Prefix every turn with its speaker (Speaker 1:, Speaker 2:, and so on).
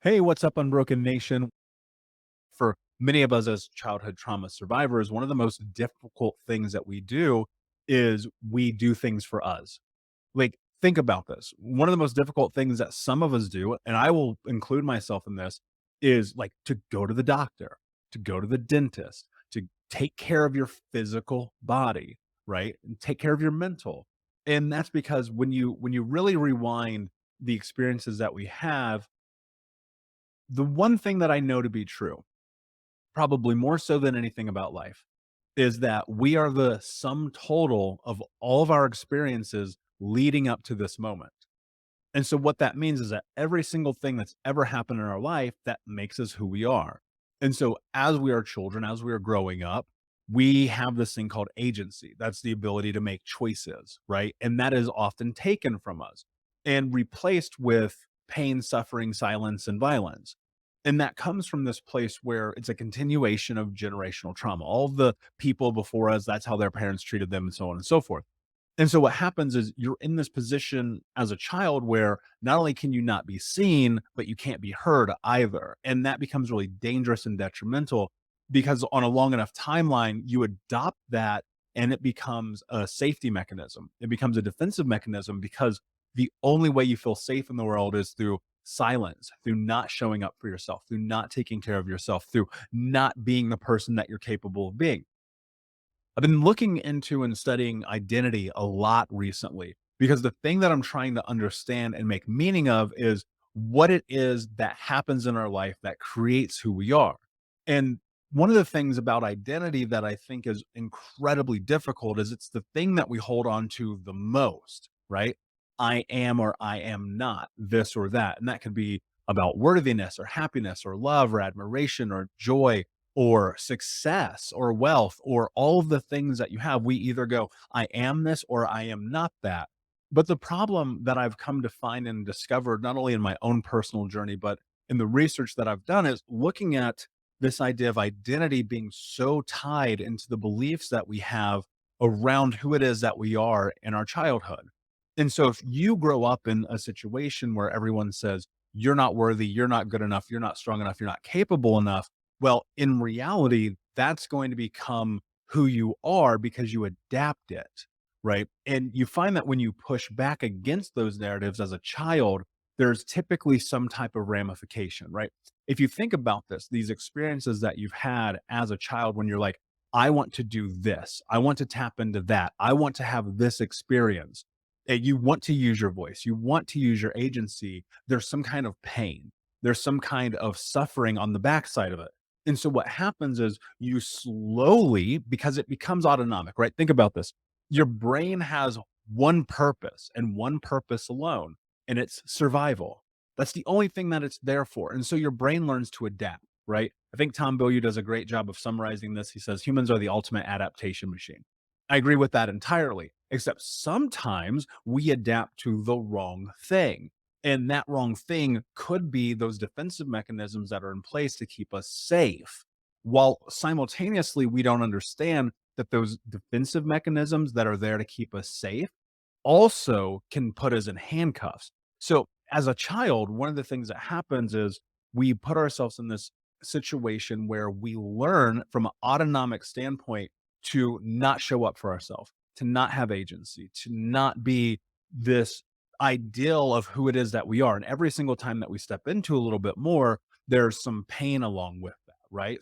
Speaker 1: Hey, what's up, Unbroken Nation? For many of us as childhood trauma survivors, one of the most difficult things that we do is we do things for us. Like, think about this. One of the most difficult things that some of us do, and I will include myself in this, is like to go to the doctor, to go to the dentist, to take care of your physical body, right? And take care of your mental. And that's because when you really rewind the experiences that we have, the one thing that I know to be true, probably more so than anything about life, is that we are the sum total of all of our experiences leading up to this moment. And so what that means is that every single thing that's ever happened in our life that makes us who we are. And so as we are children, as we are growing up, we have this thing called agency. That's the ability to make choices, right? And that is often taken from us and replaced with pain, suffering, silence, and violence. And that comes from this place where it's a continuation of generational trauma. All of the people before us, that's how their parents treated them, and so on and so forth. And so what happens is you're in this position as a child where not only can you not be seen, but you can't be heard either. And that becomes really dangerous and detrimental because on a long enough timeline, you adopt that and it becomes a safety mechanism. It becomes a defensive mechanism because the only way you feel safe in the world is through silence, through not showing up for yourself, through not taking care of yourself, through not being the person that you're capable of being. I've been looking into and studying identity a lot recently because the thing that I'm trying to understand and make meaning of is what it is that happens in our life that creates who we are. And one of the things about identity that I think is incredibly difficult is it's the thing that we hold on to the most, right? I am or I am not this or that. And that could be about worthiness or happiness or love or admiration or joy or success or wealth or all of the things that you have. We either go, I am this or I am not that. But the problem that I've come to find and discovered, not only in my own personal journey, but in the research that I've done, is looking at this idea of identity being so tied into the beliefs that we have around who it is that we are in our childhood. And so if you grow up in a situation where everyone says, you're not worthy, you're not good enough, you're not strong enough, you're not capable enough, well, in reality, that's going to become who you are because you adapt it, right? And you find that when you push back against those narratives as a child, there's typically some type of ramification, right? If you think about this, these experiences that you've had as a child when you're like, I want to do this, I want to tap into that, I want to have this experience. And you want to use your voice, you want to use your agency, there's some kind of pain, there's some kind of suffering on the backside of it. And so what happens is you slowly, because it becomes autonomic, right? Think about this. Your brain has one purpose and one purpose alone, and it's survival. That's the only thing that it's there for. And so your brain learns to adapt, right? I think Tom Bilyeu does a great job of summarizing this. He says humans are the ultimate adaptation machine. I agree with that entirely, except sometimes we adapt to the wrong thing. And that wrong thing could be those defensive mechanisms that are in place to keep us safe, while simultaneously we don't understand that those defensive mechanisms that are there to keep us safe also can put us in handcuffs. So, as a child, one of the things that happens is we put ourselves in this situation where we learn from an autonomic standpoint to not show up for ourselves, to not have agency, to not be this ideal of who it is that we are. And every single time that we step into a little bit more, there's some pain along with that, right?